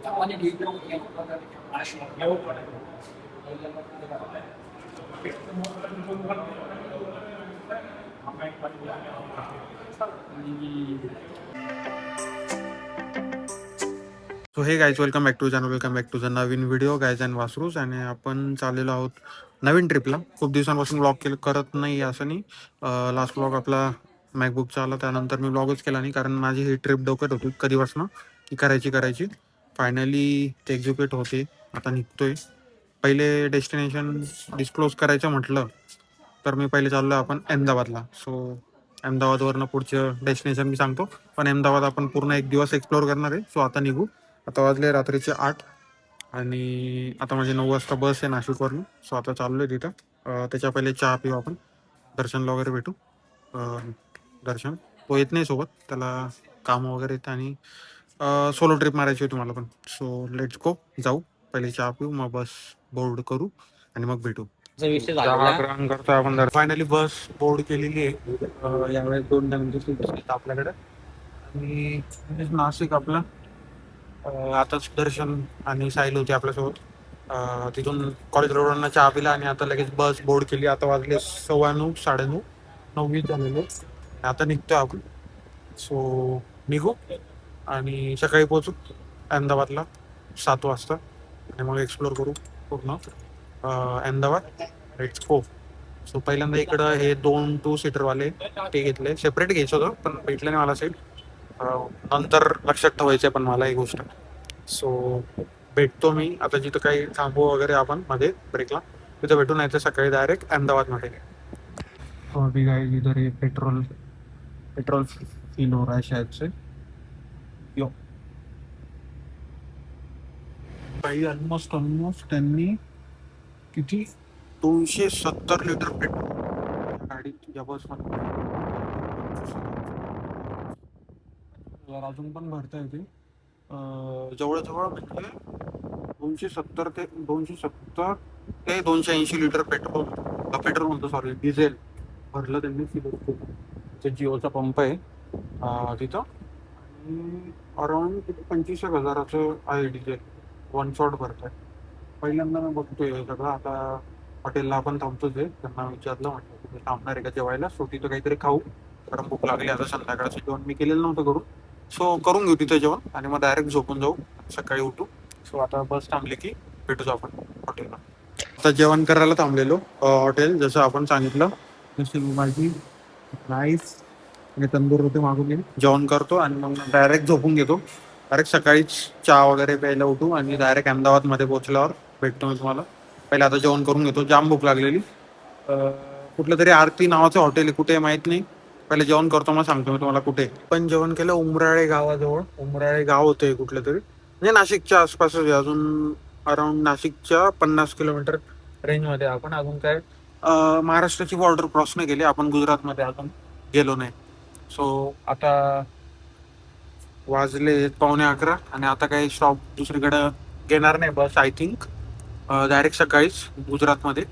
So hey guys, welcome back to channel, welcome back to the नवीन video guys and वासरूज. आणि आपण चाललेलो आहोत नवीन ट्रिपला. खूप दिवसांपासून ब्लॉग करत नाही असं नाही. लास्ट ब्लॉग आपला मॅकबुकचा आला, त्यानंतर मी ब्लॉगच केला नाही, कारण माझी ही ट्रिप डोक्यात होती कधीपासून की करायची. फायनली ते एक्झिक्यूट होते. आता निघतोय. पहिले डेस्टिनेशन डिस्क्लोज करायचं म्हटलं तर मी पहिले चाललो आपण अहमदाबादला. सो अहमदाबादवरनं पुढचं डेस्टिनेशन मी सांगतो, पण अहमदाबाद आपण पूर्ण एक दिवस एक्सप्लोअर करणार आहे. सो आता निघू. आता वाजले रात्रीचे 8 आणि आता माझी 9 वाजता बस आहे नाशिकवरून. सो आता चाललो आहे तिथं. त्याच्या पहिले चहा पिऊ आपण, दर्शनला वगैरे भेटू. दर्शन तो येत नाही सोबत, त्याला कामं वगैरे येतं आणि सोलो ट्रिप मारायची होती मला पण. सो लेट्स गो, जाऊ. पहिले चहा पिऊ, मग बस बोर्ड करू आणि मग भेटू. विषय चहा झालेला. ग्रहण करतो आपण. फायनली बस बोर्ड केलेली आहे. यावेळेस 2 टाइमची सीट आहेत आपल्याकडे. आणि नाशिक आपलं. आताच दर्शन आणि साहिल होते आपल्यासोबत. तिथून कॉलेज रोडवरनं चहा पिला आणि आता लगेच बस बोर्ड केली. आता वाजले 9:15, 9:30, 9:20 झालेले. आता निघतोय आपण. सो निघू आणि सकाळी पोहोचू अहमदाबादला 7 वाजता आणि मग एक्सप्लोर करू पूर्ण अहमदाबाद. Let's go. सो पहिल्यांदा इकडं हे 2 2 सीटरवाले ते घेतले. सेपरेट घ्यायचं होतं पण भेटलं नाही मला सीट. नंतर लक्षात ठेवायचं आहे पण मला ही गोष्ट. सो भेटतो मी आता जिथं काही थांबू वगैरे आपण मध्ये ब्रेकला, तिथं भेटू, नाही तर सकाळी डायरेक्ट अहमदाबादमध्ये. तो अभी गाइस इधर ये पेट्रोल फील हो रहा है शायद से. यो काही ऑलमोस्ट त्यांनी किती 270 लिटर पेट्रोल गाडीत या बसमध्ये. अजून पण भरता येते. जवळजवळ म्हणजे 270 ते 280 लिटर पेट्रोल म्हणतो, सॉरी, डिझेल भरलं त्यांनी. ते जिओचा पंप आहे तिथं. आणि अराउंड 25,000 आहे डिझेल. 1 शॉट भरत आहे. पहिल्यांदा मी बघतोय हे सगळं. आता हॉटेलला आपण थांबतोच आहे. त्यांना विचारलं, म्हटलं तुम्ही थांबणार आहे का जेवायला? सो तिथं काहीतरी खाऊ, कारण भूक लागली. आता संध्याकाळचं जेवण मी केलेलं नव्हतं करून. सो करून घेऊ तिथं जेवण आणि मग डायरेक्ट झोपून जाऊ, सकाळी उठू. सो आता बस थांबली की भेटूच आपण हॉटेलला. आता जेवण करायला थांबलेलो हॉटेल, जसं आपण सांगितलं. जशी माझी राईस आणि तंदूर रोटी मागून घेऊन जेवण करतो आणि मग डायरेक्ट झोपून घेतो. डायरेक्ट सकाळीच चहा वगैरे प्यायला उठू आणि डायरेक्ट अहमदाबादमध्ये पोहोचल्यावर भेटतो मी तुम्हाला. पहिले आता जेवण करून घेतो, जाम भूक लागलेली. कुठलं तरी आरती नावाचं हॉटेल आहे, कुठे माहित नाही. पहिले जेवण करतो, मग सांगतो मी तुम्हाला कुठे. पण जेवण केलं उमराळे गावाजवळ. उमराळे गाव होते कुठलं तरी, म्हणजे नाशिकच्या आसपासच आहे. अजून अराउंड नाशिकच्या 50 किलोमीटर रेंजमध्ये आपण. अजून काय महाराष्ट्राची बॉर्डर क्रॉस नाही केली आपण, गुजरातमध्ये अजून गेलो नाही. सो आता वाजले 11:15 आणि आता काही स्टॉप दुसरीकडे घेणार नाही बस, आय थिंक. डायरेक्ट सकाळीच गुजरातमध्ये.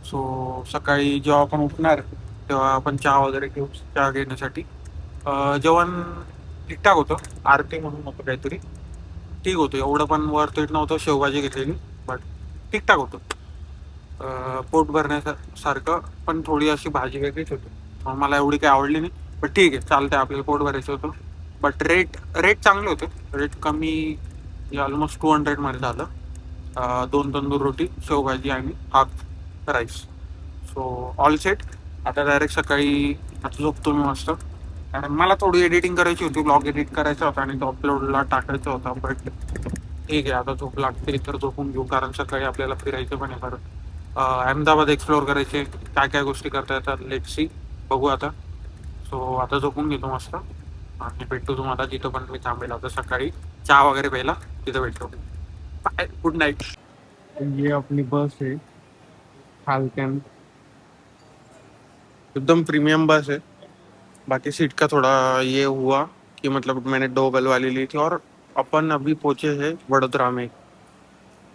सो सकाळी जेव्हा आपण उठणार तेव्हा आपण चहा वगैरे घेऊ. चहा घेण्यासाठी जेवण ठीकठाक होतं. आरती म्हणून होतं काहीतरी, ठीक होतं. एवढं पण वर्थ इट नव्हतं. शेवभाजी घेतलेली, बट ठीकठाक होतं. पोट भरण्यासारखं, पण थोडी अशी भाजी वेगळीच होती. मला एवढी काही आवडली नाही, पण ठीक आहे, चालतंय. आपल्याला पोट भरायचं होतं. बट रेट चांगले होते. रेट कमी, ऑलमोस्ट 200 मध्ये झालं. 2 तंदूर रोटी, शेवभाजी आणि half rice. So all set. आता डायरेक्ट सकाळी आता झोपतो मी मस्त. कारण मला थोडी एडिटिंग करायची होती, ब्लॉग एडिट करायचा होता आणि तो अपलोडला टाकायचा होता. बट ठीक आहे, आता झोप लागते तर झोपून घेऊ, कारण सकाळी आपल्याला फिरायचं पण आहे. परत अहमदाबाद एक्सप्लोअर करायचे, काय काय गोष्टी करता येतात, लेट सी, बघू आता. सो आता झोपून घेतो मस्त आणि भेटतो तुम्हाला जिथं पण मी थांबेल. आता सकाळी चहा वगैरे प्यायला तिथं भेटतो. Bye, good night. ये अपनी बस है, फाल्कन. एकदम प्रीमियम बस है. बाकी सीट का थोड़ा ये हुआ कि मतलब मैंने 2 बेल वाली ली थी. और अपन अभी पहुंचे हैं वडोदरा में.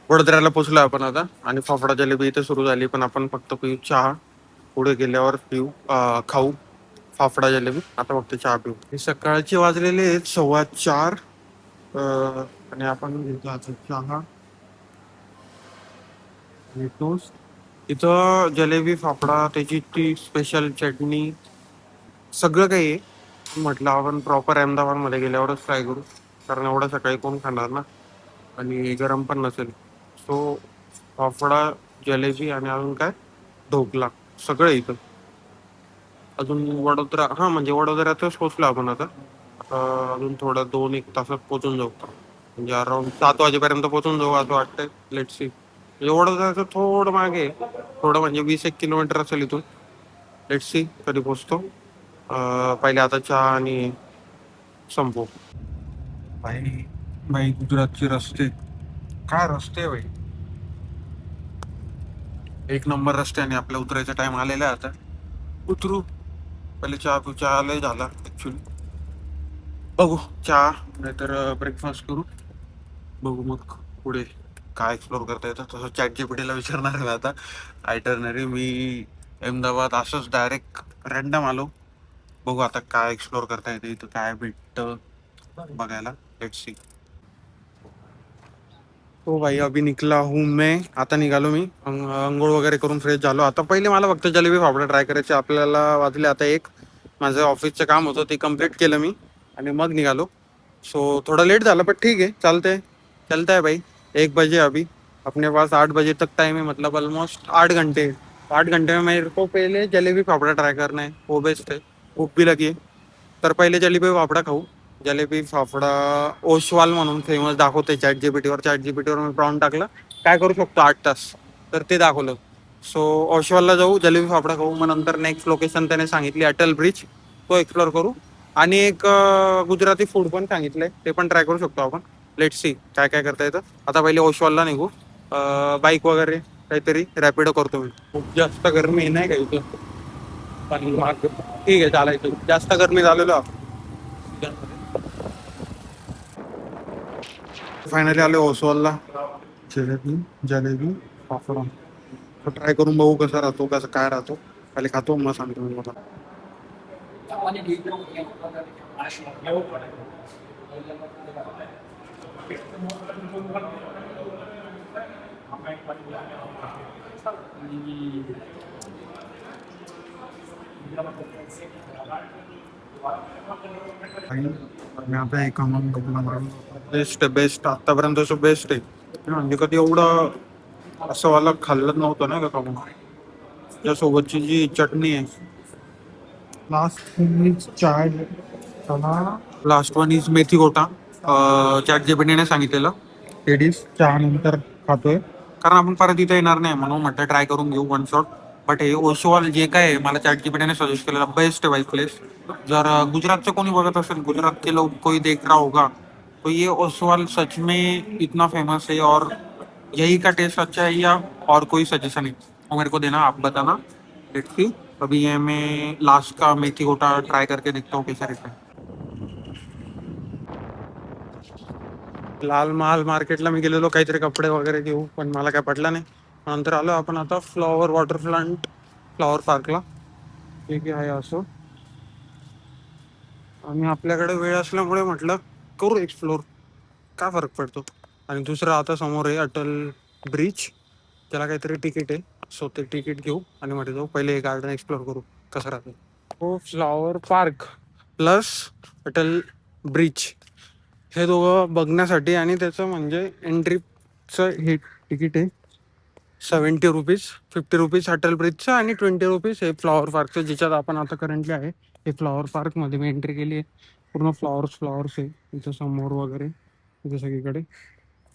वडोदऱ्याला पोहोचलो आपण आता. आणि फाफडा जलेबी इथे सुरू झाली, पण आपण फक्त पिऊ चहा. पुढे गेल्यावर खाऊ फाफडा जलेबी. आता फक्त चहा पिऊ. हे सकाळचे वाजलेले आहेत 4:15 आणि आपण घेतो आता चहा आणि टोस्ट. इथं जलेबी फाफडा त्याची ती स्पेशल चटणी सगळं काही आहे. म्हटलं आपण प्रॉपर अहमदाबादमध्ये गेल्यावरच ट्राय करू, कारण एवढं सकाळी कोण खाणार ना, आणि गरम पण नसेल. सो फाफडा, जलेबी आणि अजून काय, ढोकला, सगळं इथं. अजून वडोदरा, हा म्हणजे वडोदऱ्यातच पोचलो आपण आता. अजून थोडं 2-1 तासात पोचून जाऊ, म्हणजे अराउंड 7 वाजेपर्यंत पोचून जाऊ असं वाटतंय. Let's see. म्हणजे वडोदऱ्याचं थोडं मागे आहे. थोडं म्हणजे 20-1 किलोमीटर असेल इथून. लेट्स सी कधी पोचतो. पहिले आता चहा आणि संपू. भाई भाई गुजरातचे रस्ते, काय रस्ते भाई, एक नंबर रस्ते. आणि आपल्या उतरायचा टाइम आलेला आहे आता. उतरू, पहिले चहा पिऊ. चहा लय झाला ऍक्च्युली. बघू, चहा नाहीतर ब्रेकफास्ट करू. बघू मग पुढे काय एक्सप्लोर करता येतं. तसं चॅट जीपीटीला विचारणार आहे आता. आयटरनरी मी अहमदाबाद असंच डायरेक्ट रॅन्डम आलो. बघू आता काय एक्सप्लोर करता येते इथं, काय भेटतं बघायला. Let's see. हो भाई, अभी निकला हूँ मैं. आता निघालो मी. अंघोळ वगैरे करून फ्रेश झालो. आता पहिले मला फक्त जलेबी फाफडा ट्राय करायचे. आपल्याला वाजले आता 1. माझं ऑफिसचं काम होतं ते कम्प्लीट केलं मी आणि मग निघालो. सो थोड़ा लेट झाला, पण ठीक है, चलता है भाई. 1 बजे अभी, अपने पास 8 बजे तक टाइम है, मतलब ऑलमोस्ट 8 घंटे. 8 घंटे में मेरे को पहले जलेबी फाफड़ा ट्राय करना है, वो बेस्ट है. भूक भी लगी है. तर पहिले जलेबी फाफडा खाऊ. जलेबी फाफडा ओशवाल म्हणून फेमस दाखवते चॅट जीपीटीवर. चॅट जीपीटीवर मी प्रॉम्प्ट टाकलं काय करू शकतो 8 तास, तर ते दाखवलं. सो ओशवालला जाऊ, जलेबी फाफडा खाऊ. मग नंतर नेक्स्ट लोकेशन त्याने सांगितली अटल ब्रिज, तो एक्सप्लोर करू. आणि एक गुजराती फूड पण सांगितलंय, ते पण ट्राय करू शकतो आपण. लेट सी काय काय करता येतं. आता पहिले ओशवालला निघू. बाईक वगैरे काहीतरी रॅपिडो करतो मी. खूप जास्त गरमी नाही का इथं, पण मग ठीक आहे चालायचं. जास्त गरमी झालेलो. फायनली आले ओसवालला. जलेबी जलेबी फाफडा ट्राय करून बघू कसा राहतो, कसं काय राहतो. पहिले खातो मग सांगतो मी मला. मी आता एका बेस्ट बेस्ट आतापर्यंत बेस्ट आहे. म्हणजे कधी एवढं असं वाला खाल्लं नव्हतं ना का. त्यासोबतची जी चटणी आहे, लास्ट वन इज मेथी गोटा. चॅट जीपीटीने सांगितलेलं. ते डिश चहा नंतर खातोय, कारण आपण परत इथे येणार नाही म्हणून म्हटलं ट्राय करून घेऊ वन शॉट. बट हे ओशवाल जे काय आहे, मला चॅट जीपीटीने सजेस्ट केलेलं बेस्ट आहे बाई प्लेस. जर गुजरातचं कोणी बघत असेल, गुजरात के लोग कोई देख रहा होगा, तो ये ओसवाल सच में इतना फेमस है. और यही का टेस्ट अच्छा है या और कोई सजेशन है वो मेरे को देना, आप बताना. Let's see. अभी ये मैं लास्ट का मेथी गोटा ट्राय करके देखता हूँ कैसा रहता है. लाल महाल मार्केटला मी गेलेलो काहीतरी कपडे वगैरे घेऊ, पण मला काय पटलं नाही. नंतर आलो आपण आता फ्लॉवर वॉटर फ्रंट, फ्लॉवर पार्कला. ठीक आहे असं. आणि आपल्याकडे वेळ असल्यामुळे म्हटलं करू एक्सप्लोर, काय फरक पडतो. आणि दुसरं आता समोर आहे अटल ब्रिज, त्याला काहीतरी तिकीट आहे. सो ते तिकीट घेऊ आणि म्हटलं जाऊ पहिले हे गार्डन एक्सप्लोर करू कसं राहतं. हो, flower park plus Atal bridge हे दोघं बघण्यासाठी. आणि त्याचं म्हणजे एंट्रीचं हे तिकीट आहे 70 रुपीज. 50 रुपीज अटल ब्रिजचं आणि 20 रुपीज हे फ्लॉवर पार्कचं, ज्याच्यात आपण आता करंटली आहे. हे फ्लॉवर पार्कमध्ये मी एंट्री केली आहे. पूर्ण फ्लॉवर्स आहे इथं समोर वगैरे, इथं सगळीकडे.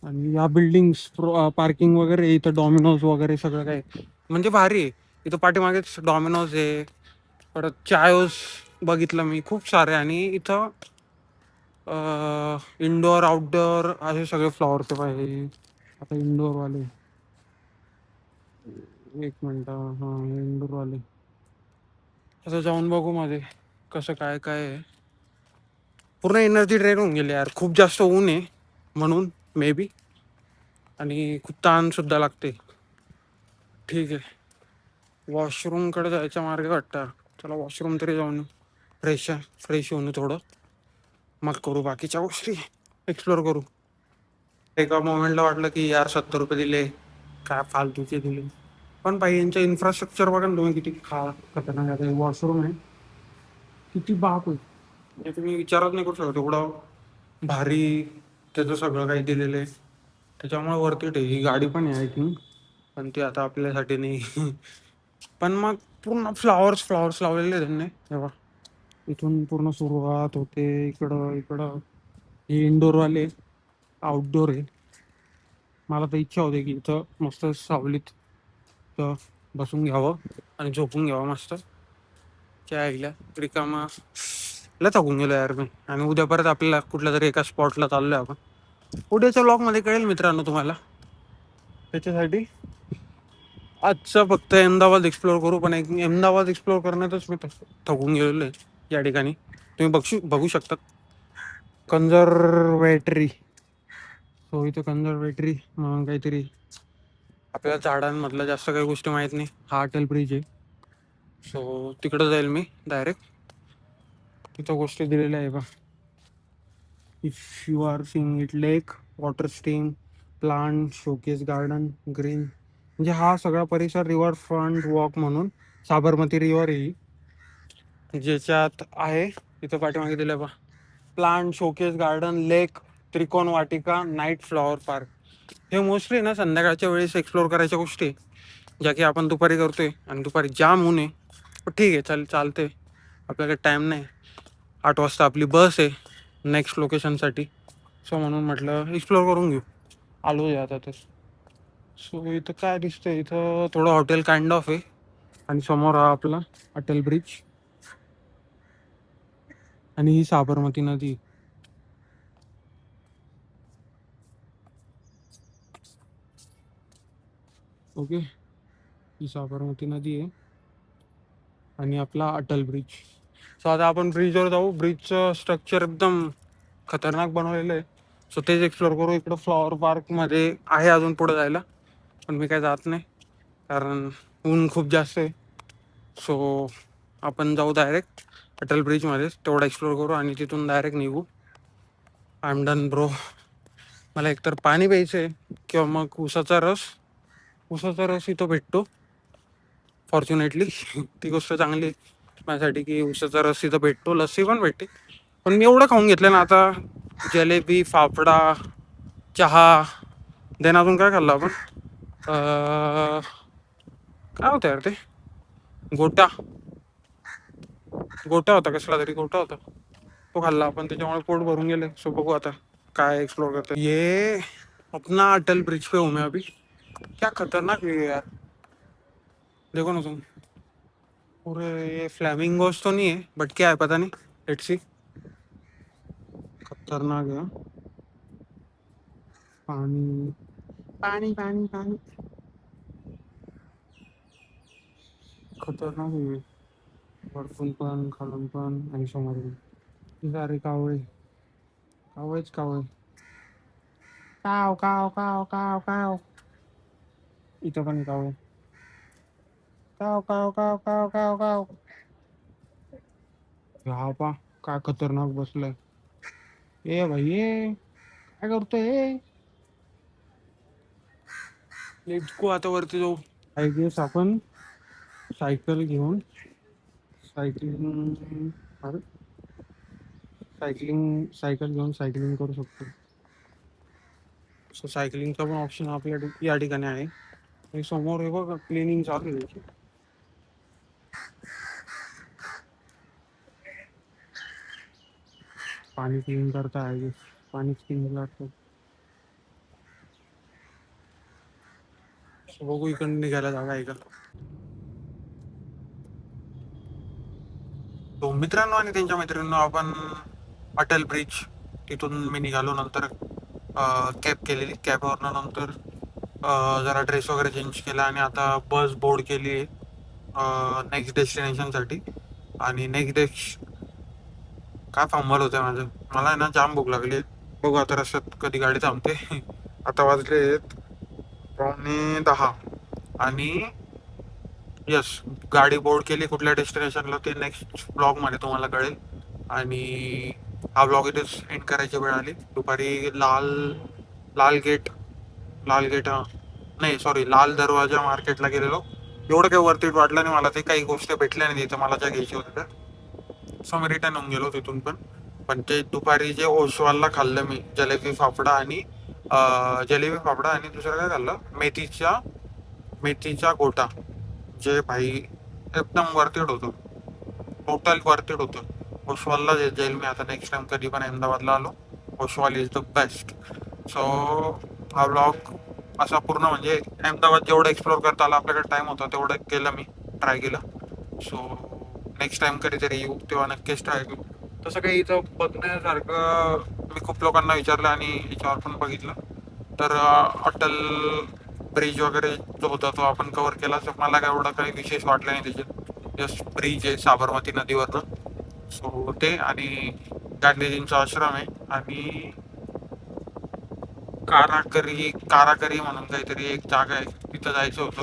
आणि या बिल्डिंग्स, पार्किंग वगैरे, इथं डॉमिनोज वगैरे सगळं काय म्हणजे भारी आहे. इथं पाठीमागेच डॉमिनोज आहे. परत चायोस बघितलं मी खूप सारे. आणि इथं इनडोअर आउटडोअर असे सगळे फ्लॉवर्स पाहिजे. आता इनडोअरवाले, एक मिनिट, हां इंडोरवाले. आता जाऊन बघू मध्ये कसं काय काय आहे. पूर्ण एनर्जी ड्रेन होऊन गेली यार, खूप जास्त ऊन आहे म्हणून मे बी. आणि खूप ताण सुद्धा लागते. ठीक आहे, वॉशरूमकडे जायचा मार्ग वाटतं. चला वॉशरूम तरी जाऊन फ्रेश होऊन थोडं, मग करू बाकीच्या गोष्टी. एक्सप्लोर करू. एका मोमेंटला वाटलं की यार 70 रुपये दिले, काय फालतूचे दिले. पण भाई यांचं इन्फ्रास्ट्रक्चर बघा ना तुम्ही, किती खतरनाक आहे. वॉशरूम आहे, किती बाप आहे. म्हणजे तुम्ही विचारच नाही करू शकत एवढं भारी त्याचं सगळं काही दिलेलं आहे. त्याच्यामुळे वरती ही गाडी पण आहे आय थिंक, पण ती आता आपल्यासाठी नाही. पण मग पूर्ण फ्लावर्स फ्लावर्स लावलेले आहेत त्यांनी तेव्हा. इथून पूर्ण सुरुवात होते इकडं इकडं. हे इंडोरवाले, आउटडोर आहे. मला तर इच्छा होते की इथं मस्त सावलीत इथं बसून घ्यावं आणि झोपून घ्यावं मस्त. काय ऐकल्या रिकामा लय थकून गेलो यार मी. आणि उद्या परत आपल्याला कुठल्या तरी एका स्पॉटला चाललोय आपण. उद्याच्या व्लॉगमध्ये कळेल मित्रांनो तुम्हाला. त्याच्यासाठी आजचं फक्त अहमदाबाद एक्सप्लोर करू. पण अहमदाबाद एक्सप्लोर करण्यातच मी थकून गेलेलो आहे या ठिकाणी. तुम्ही बघू शकता कन्झर्वेटरी. सो इथं कन्झर्वेटरी म्हणून काहीतरी, आपल्याला झाडांमधल्या जास्त काही गोष्टी माहीत नाही. हा अटल ब्रिज आहे. सो तिकडं जाईल मी डायरेक्ट. तिथं गोष्टी दिलेल्या आहे बा. If you are seeing it, lake, water stream, plant, showcase garden, green. म्हणजे हा सगळा परिसर रिव्हर फ्रंट वॉक म्हणून साबरमती रिव्हर ही ज्याच्यात आहे. तिथं पाठीमागे दिलं बा, प्लांट, शोकेस गार्डन, लेक, त्रिकोण वाटिका, नाईट फ्लॉवर पार्क. हे मोस्टली ना संध्याकाळच्या वेळेस एक्सप्लोर करायच्या गोष्टी, ज्या की आपण दुपारी करतोय. आणि दुपारी जाम ऊन आहे, पण ठीक आहे चालते. आपल्याकडे टाईम नाही. 8 वाजता आपली बस आहे नेक्स्ट लोकेशनसाठी. सो म्हणून म्हटलं एक्सप्लोर करून घेऊ. आलो आहे आता तर. सो इथं काय दिसतंय, इथं थोडं हॉटेल काइंड ऑफ आहे. आणि समोर हा आपला अटल ब्रिज आणि ही साबरमती नदी. ओके, ही साबरमती नदी आहे आणि आपला अटल ब्रिज. सो आता आपण ब्रिजवर जाऊ. ब्रिजचं स्ट्रक्चर एकदम खतरनाक बनवलेलं आहे. सो तेच एक्सप्लोर करू. इकडं फ्लॉवर पार्कमध्ये आहे अजून पुढे जायला, पण मी काय जात नाही कारण ऊन खूप जास्त आहे. सो आपण जाऊ डायरेक्ट अटल ब्रिजमध्येच, तेवढा एक्सप्लोर करू आणि तिथून डायरेक्ट निघू. I am done bro. मला एकतर पाणी प्यायचं आहे किंवा मग उसाचा रस. उसाचा रस इथं भेटतो फॉर्च्युनेटली. ती गोष्ट चांगली आहे माझ्यासाठी की उसाचा रस इथं भेटतो. लस्सी पण भेटते. पण मी एवढं खाऊन घेतलं ना आता. जलेबी, फाफडा, चहा, देन अजून काय खाल्लं आपण, काय होतं यार ते, गोटा होता, कसला तरी गोटा होता, तो खाल्ला आपण. त्याच्यामुळे पोट भरून गेले. सो बघू आता काय एक्सप्लोर करतो. ये अपना अटल ब्रिज पे हूँ मैं अभी. क्या खतरनाक व्यू है यार, देखो ना तुम. पूरे ये फ्लैमिंगोस तो नहीं है, बट क्या है पता नहीं. Let's see. खतरनाक है. पानी पानी पानी पानी, खतरनाक व्यू. वरतून पण, खालून पण आणि समोर पण. सारे कावळे कावळेच कावळे. काव काव काव काव काव. इथं पण कावळे. काव काव काव काव काव काव. हा पा काय खतरनाक बसलाय. ए भाई ये काय करतोय. Let's go. आता वरती जाऊ. आय गेस आपण सायकल घेऊन सायकल घेऊन सायकलिंग करू शकतो. सो सायकलिंगचा पण ऑप्शन आपल्या या ठिकाणी आहे. आणि समोर हे बघ क्लिनिंग चालू आहे. पाणी क्लीन करता आहे. पाणी क्लीन लागतं. बघू इकडून निघायला जागा आहे का. तो मित्रांनो आणि त्यांच्या मैत्रिणींनो, आपण अटल ब्रिज तिथून मी निघालो. नंतर कॅब केलेली. कॅबवरनं नंतर जरा ड्रेस वगैरे चेंज केला आणि आता बस बोर्ड केली आहे नेक्स्ट डेस्टिनेशनसाठी. आणि नेक्स्ट काय फंबल होतं माझं. मला आहे ना जाम भूक लागली. बघू आता रस्त्यात कधी गाडी थांबते. आता वाजले 9:45 आणि यस, गाडी बोर्ड केली कुठल्या डेस्टिनेशनला ते नेक्स्ट ब्लॉगमध्ये तुम्हाला कळेल. आणि हा ब्लॉग इथेच एंड करायची वेळ आली. दुपारी लाल गेट नाही सॉरी लाल दरवाजा मार्केटला गेलेलो. एवढं काही वरती वाटलं नाही मला, ते काही गोष्टी भेटल्या नाही तिथं मला ज्या घ्यायची होत्या त्या. सो मी रिटर्न होऊन गेलो तिथून पण ते दुपारी जे ओशवालला खाल्लं मी जलेबी फाफडा आणि दुसरं काय खाल्लं, मेथीचा गोटा, जे भाई एकदम वरतीड होतं, टोटल वरतीड होतं. ओशवालला जाईल मी आता नेक्स्ट टाइम कधी पण अहमदाबादला आलो. Oswal is the best. So हा ब्लॉग असा पूर्ण म्हणजे अहमदाबाद जेवढं एक्सप्लोर करता आलं आपल्याकडे टाइम होता तेवढं केलं, मी ट्राय केलं. सो नेक्स्ट टाइम कधीतरी येऊ तेव्हा नक्कीच ट्राय करू. तसं काही इथं बघण्यासारखं मी खूप लोकांना विचारलं आणि याच्यावर पण बघितलं तर अटल ब्रिज वगैरे जो होता तो आपण कव्हर केला. तर मला काय एवढं काही विशेष वाटलं नाही त्याच्यात. जस्ट ब्रिज आहे साबरमती नदीवरनं. सो ते आणि गांधीजींचा आश्रम आहे आणि काराकरी म्हणून काहीतरी एक जागा आहे, तिथं जायचं होतं.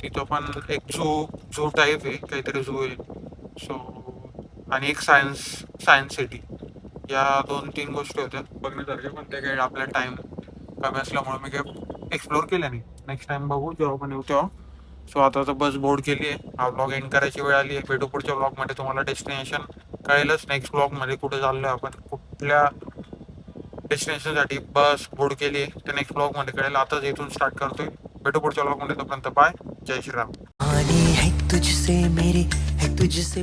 तिथं पण एक झू टाईप आहे, काहीतरी झू आहे. सो आणि एक सायन्स सिटी, या 2-3 गोष्टी होत्या बघण्यासारख्या, पण ते काही आपल्या टाइम कमी असल्यामुळे मी काही एक्सप्लोर केल्या नाही. नेक्स्ट टाइम बघू जेव्हा पण येऊ तेव्हा. सो आता तर बस बोर्ड केली आहे, हा ब्लॉग एंड करायची वेळ आली आहे. भेटू पुढच्या ब्लॉगमध्ये, तुम्हाला डेस्टिनेशन कळेलच नेक्स्ट ब्लॉगमध्ये कुठे चाललोय आपण, कुठल्या डेस्टिनेशनसाठी बस बोर्ड केली आहे ते नेक्स्ट ब्लॉगमध्ये कळेल. आताच इथून स्टार्ट करतोय. भेटू पुढच्या ब्लॉगमध्ये, तोपर्यंत बाय, जय श्रीराम. है तुझसे मेरी है तुझसे